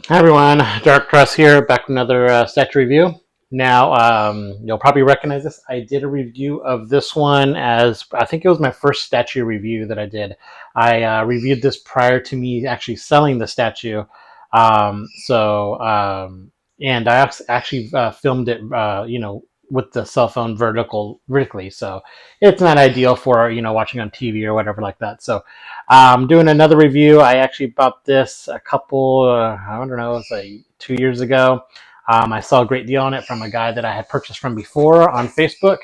Hi everyone, Dark Cross here, back with another statue review. Now, you'll probably recognize this. I did a review of this one as, I think it was my first statue review that I did. I reviewed this prior to me actually selling the statue. And I actually filmed it, with the cell phone vertically. So it's not ideal for, watching on TV or whatever like that. So doing another review. I actually bought this a couple, I don't know, it's like 2 years ago. I saw a great deal on it from a guy that I had purchased from before on Facebook.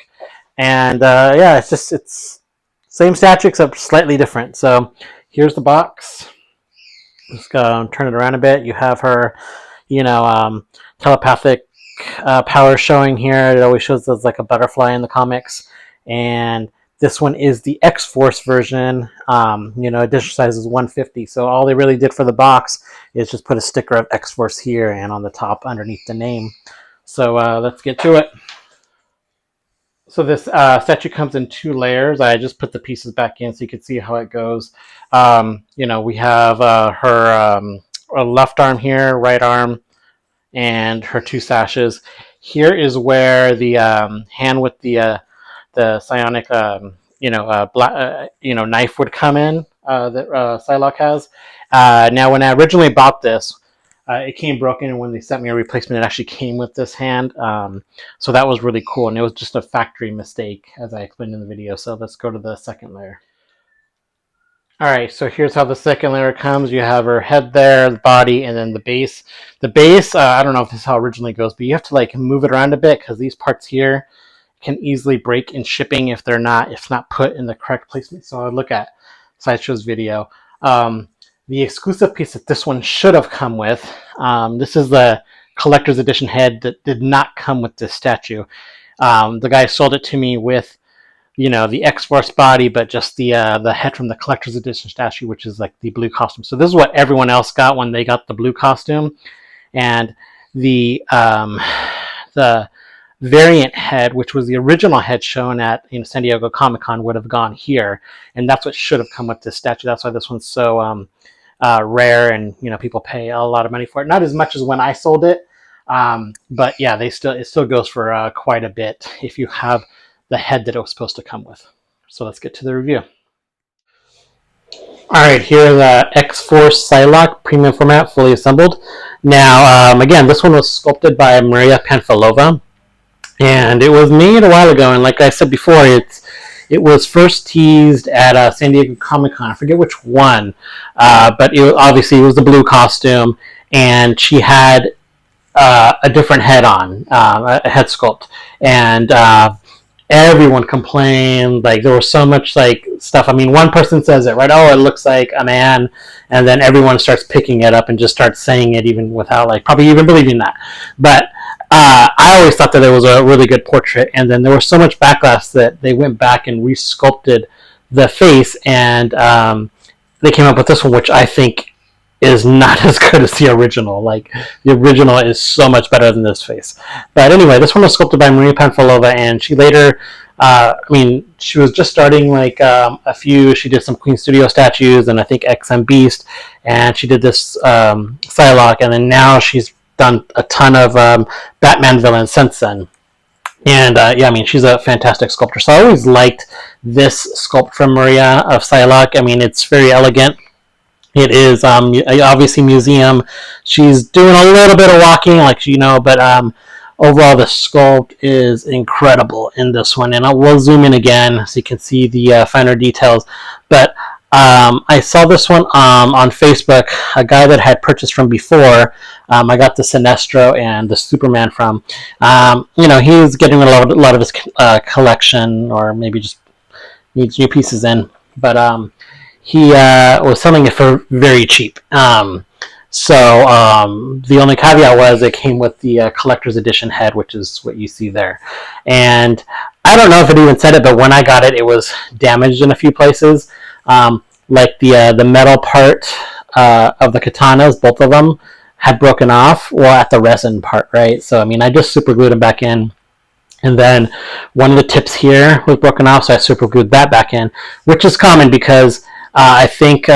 And yeah, it's same statue except slightly different. So here's the box. Just turn it around a bit. You have her, telepathic power showing here. It always shows as like a butterfly in the comics. And this one is the X-Force version. Edition size is 150. So all they really did for the box is just put a sticker of X-Force here and on the top underneath the name. So let's get to it. So this statue comes in two layers. I just put the pieces back in so you can see how it goes. We have her left arm here, right arm, and her two sashes. Here is where the hand with the psionic, knife would come in that Psylocke has. Now, when I originally bought this, it came broken, and when they sent me a replacement, it actually came with this hand. So that was really cool, and it was just a factory mistake, as I explained in the video. So let's go to the second layer. All right, so here's how the second layer comes. You have her head there, the body, and then the base. The base, I don't know if this is how it originally goes, but you have to like move it around a bit because these parts here can easily break in shipping if it's not put in the correct placement. So I look at Sideshow's video. The exclusive piece that this one should have come with, this is the collector's edition head that did not come with this statue. The guy sold it to me with, the X-Force body, but just the head from the collector's edition statue, which is like the blue costume. So this is what everyone else got when they got the blue costume, and the variant head, which was the original head shown at San Diego Comic-Con, would have gone here, and that's what should have come with this statue. That's why this one's so rare, and people pay a lot of money for it. Not as much as when I sold it, but yeah, it still goes for quite a bit if you have the head that it was supposed to come with. So let's get to the review. All right, here the X-Force Psylocke premium format, fully assembled. Now, again, this one was sculpted by Maria Panfilova, and it was made a while ago. And like I said before, it was first teased at San Diego Comic-Con. I forget which one, but obviously it was the blue costume, and she had a different head on, a head sculpt, and everyone complained. Like, there was so much like stuff. I mean, one person says it, right? Oh, it looks like a man, and then everyone starts picking it up and just starts saying it even without like probably even believing that. But I always thought that it was a really good portrait, and then there was so much backlash that they went back and resculpted the face, and they came up with this one, which I think is not as good as the original. Like, the original is so much better than this face. But anyway, this one was sculpted by Maria Panfilova, and she later, she was just starting like she did some Queen Studio statues, and I think XM Beast, and she did this Psylocke, and then now she's done a ton of Batman villains since then. And she's a fantastic sculptor. So I always liked this sculpt from Maria of Psylocke. I mean, it's very elegant. It is obviously museum. She's doing a little bit of walking, but overall the sculpt is incredible in this one. And we'll zoom in again so you can see the finer details. But I saw this one on Facebook. A guy that had purchased from before. I got the Sinestro and the Superman from. He's getting a lot of his collection, or maybe just needs new pieces in. But he was selling it for very cheap. So the only caveat was it came with the collector's edition head, which is what you see there. And I don't know if it even said it, but when I got it, it was damaged in a few places. Like the metal part of the katanas, both of them had broken off, at the resin part, right? So I just super glued them back in, and then one of the tips here was broken off, so I super glued that back in, which is common because I think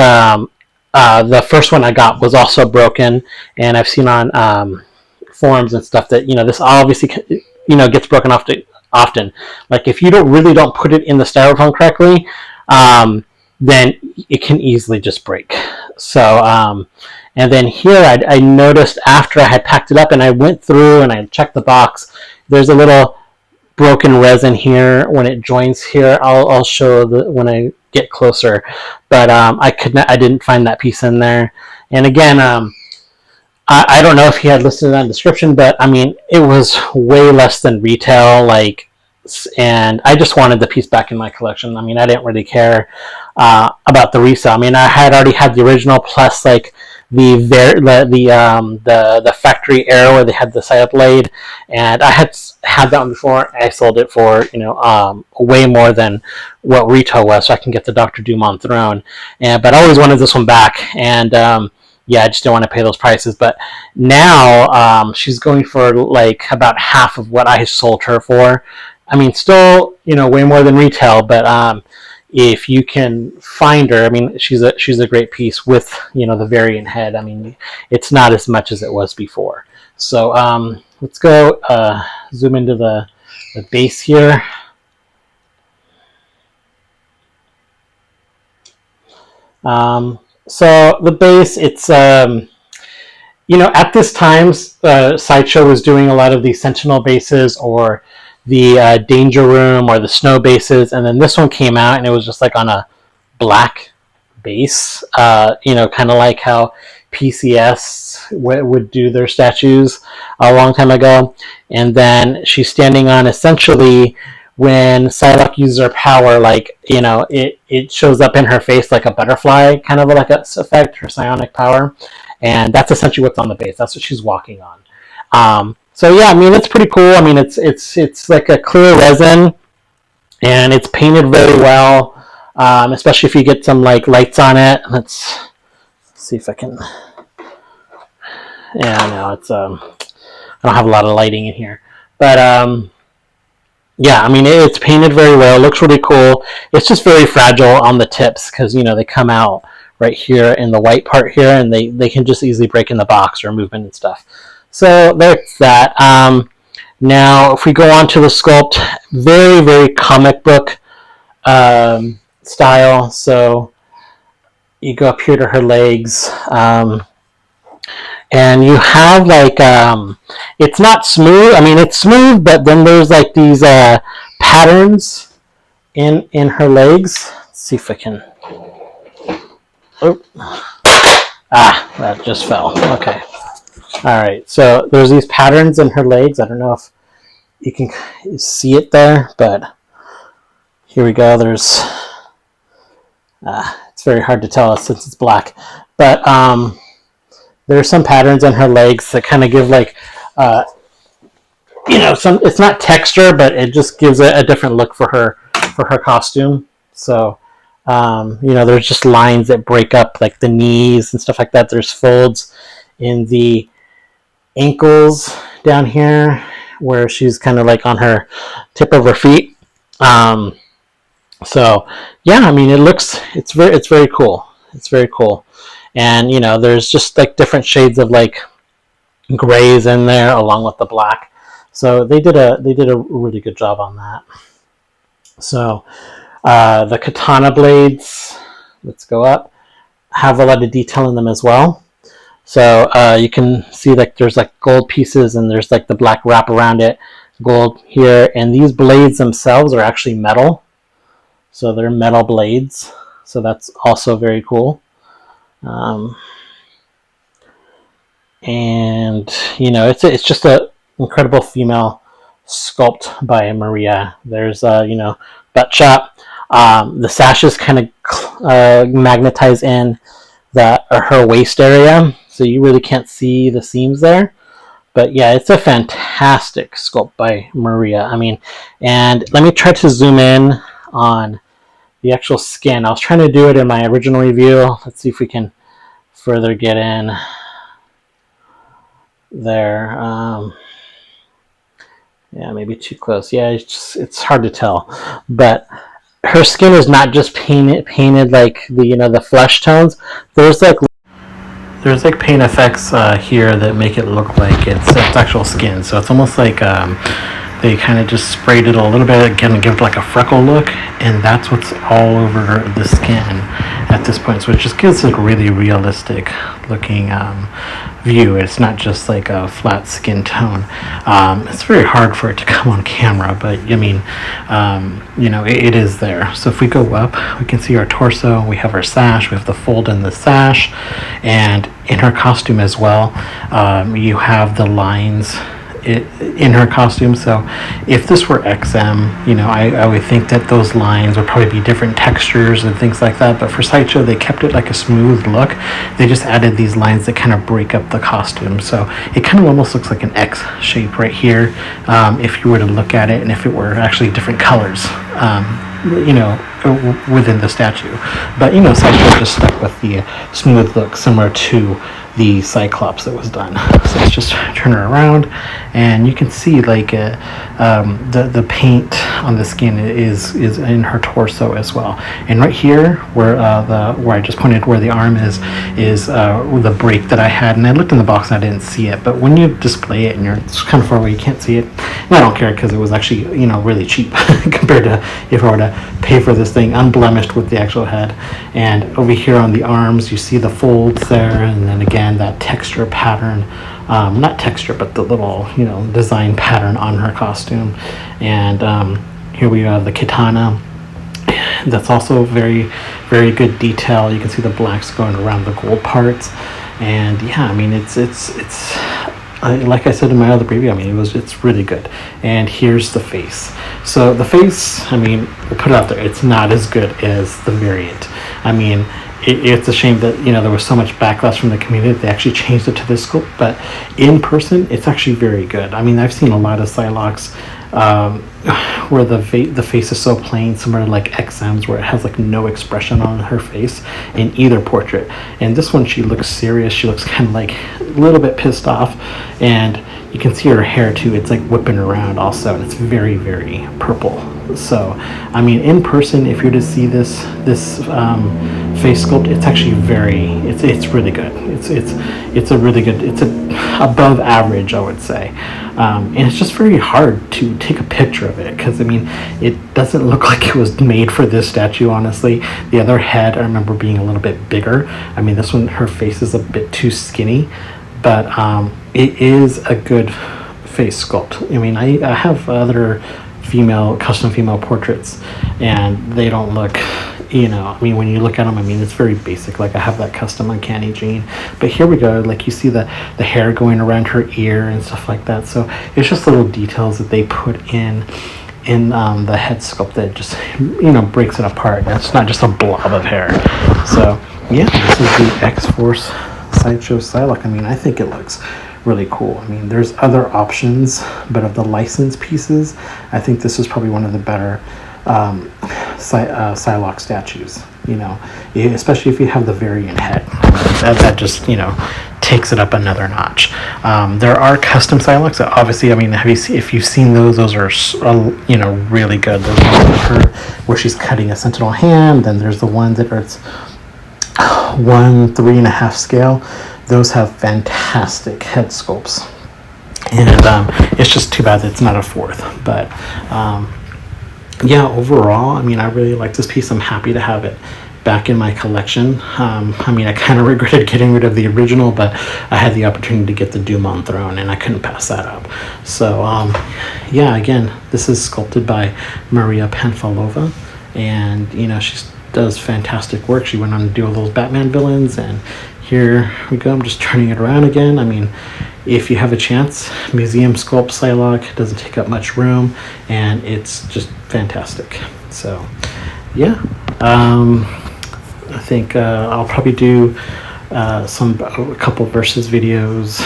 the first one I got was also broken, and I've seen on forums and stuff that this obviously gets broken often. Like if you don't put it in the styrofoam correctly, then it can easily just break. So and then here I noticed after I had packed it up and I went through and I checked the box, there's a little broken resin here when it joins here. I'll show when I get closer, but I didn't find that piece in there. And again, I don't know if he had listed that in the description, but I mean it was way less than retail, and I just wanted the piece back in my collection. I mean, I didn't really care about the resale. I mean, I had already had the original plus like the factory arrow where they had the side blade, and I had that one before. I sold it for way more than what retail was, so I can get the Doctor Doom on Throne. But I always wanted this one back, and yeah, I just didn't want to pay those prices. But now she's going for like about half of what I sold her for. I mean, still, way more than retail, but if you can find her, I mean, she's a great piece with, the variant head. I mean, it's not as much as it was before. So let's go zoom into the base here. So the base, it's at this time, Sideshow was doing a lot of these Sentinel bases or the Danger Room or the Snow bases, and then this one came out and it was just like on a black base, kind of like how PCS would do their statues a long time ago. And then she's standing on essentially when Psylocke uses her power, it shows up in her face like a butterfly, kind of like a effect, her psionic power. And that's essentially what's on the base. That's what she's walking on. So yeah, I mean, it's pretty cool. I mean, it's like a clear resin, and it's painted very well, especially if you get some like lights on it. Let's see if I can. Yeah, no, it's I don't have a lot of lighting in here, but yeah, I mean, it's painted very well. It looks really cool. It's just very fragile on the tips because they come out right here in the white part here, and they can just easily break in the box or movement and stuff. So there's that. Now, if we go on to the sculpt, very, very comic book style. So you go up here to her legs, and you have it's not smooth. I mean, it's smooth, but then there's like these patterns in her legs. Let's see if I can. Oh, that just fell. Okay. All right, so there's these patterns in her legs. I don't know if you can see it there, but here we go. There's it's very hard to tell since it's black, but there's some patterns in her legs that kind of give some. It's not texture, but it just gives a different look for her costume. So there's just lines that break up like the knees and stuff like that. There's folds in the ankles down here where she's kind of like on her tip of her feet. So yeah, I mean, it's very cool. It's very cool. And there's just like different shades of like grays in there along with the black. So they did a really good job on that. So the katana blades, let's go up, have a lot of detail in them as well. So you can see like there's like gold pieces and there's like the black wrap around it, gold here, and these blades themselves are actually metal. So they're metal blades. So that's also very cool. And it's just an incredible female sculpt by Maria. There's butt chop. The sashes kind of magnetize in her waist area, so you really can't see the seams there. But yeah, it's a fantastic sculpt by Maria. I mean, and let me try to zoom in on the actual skin. I was trying to do it in my original review. Let's see if we can further get in there. Yeah, maybe too close. Yeah, it's hard to tell. But her skin is not just painted like the flesh tones. There's like paint effects here that make it look like it's actual skin. So it's almost like they kind of just sprayed it a little bit again to give it like a freckle look, and that's what's all over the skin at this point. So it just gives a really realistic looking view. It's not just like a flat skin tone. It's very hard for it to come on camera, but I mean, it is there. So if we go up, we can see our torso. We have our sash. We have the fold in the sash, and in her costume as well, you have the lines in her costume. So if this were XM, I would think that those lines would probably be different textures and things like that, but for Sideshow they kept it like a smooth look. They just added these lines that kind of break up the costume, so it kind of almost looks like an X shape right here, if you were to look at it, and if it were actually different colors within the statue. But Sideshow just stuck with the smooth look similar to the Cyclops that was done. So let's just turn her around, and you can see like the paint on the skin is in her torso as well. And right here where I just pointed where the arm is the break that I had, and I looked in the box and I didn't see it, but when you display it and you're kind of far away, you can't see it. And I don't care, because it was actually really cheap compared to if I were to pay for this thing unblemished with the actual head. And over here on the arms you see the folds there, and then again that texture pattern, not texture but the little design pattern on her costume. And here we have the katana. That's also very, very good detail. You can see the blacks going around the gold parts, and yeah, I mean it's like I said in my other preview, I mean it's really good. And here's the face. So the face, I mean, we'll put it out there, it's not as good as the variant. I mean, it's a shame that there was so much backlash from the community that they actually changed it to this sculpt, but in person it's actually very good. I mean, I've seen a lot of Psylocke's where the face is so plain, similar to like XM's, where it has like no expression on her face in either portrait. And this one, she looks serious. She looks kind of like a little bit pissed off, and you can see her hair too. It's like whipping around also, and it's very, very purple. So I mean, in person, if you're to see this face sculpt, it's actually it's really good. It's a really good, it's above average, I would say. And it's just very hard to take a picture of it, because I mean, it doesn't look like it was made for this statue, honestly. The other head I remember being a little bit bigger. I mean, this one, her face is a bit too skinny, but it is a good face sculpt. I mean, I have other custom female portraits, and they don't look, I mean, when you look at them, I mean, it's very basic. Like I have that custom Uncanny Jean, but here we go, like you see the hair going around her ear and stuff like that. So it's just little details that they put in the head sculpt that just breaks it apart, and it's not just a blob of hair. So yeah, this is the X-Force Sideshow Psylocke. I mean, I think it looks really cool. I mean, there's other options, but of the licensed pieces, I think this is probably one of the better Psylocke statues, especially if you have the variant head. That just takes it up another notch. There are custom Psylocke's, obviously. I mean, if you've seen those are really good. There's one of her where she's cutting a sentinel hand, then there's the one that are 1 3.5 scale. Those have fantastic head sculpts, and it's just too bad that it's not a 4th. But yeah, overall, I mean, I really like this piece. I'm happy to have it back in my collection. I mean, I kind of regretted getting rid of the original, but I had the opportunity to get the Doom on Throne, and I couldn't pass that up. So yeah, again, this is sculpted by Maria Panfilova, and she does fantastic work. She went on to do all those Batman villains, and here we go. I'm just turning it around again. I mean, if you have a chance, museum sculpt Psylocke, doesn't take up much room, and it's just fantastic. So yeah, I think I'll probably do a couple versus videos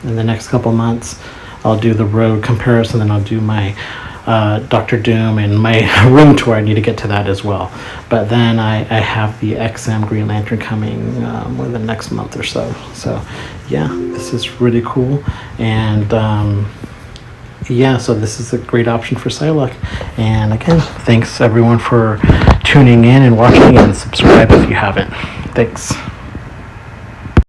in the next couple months. I'll do the road comparison, then I'll do my Dr. Doom and my room tour. I need to get to that as well. But then I have the XM Green Lantern coming in the next month or so. So yeah, this is really cool. And yeah, so this is a great option for Psylocke. And again, thanks everyone for tuning in and watching, and subscribe if you haven't. Thanks.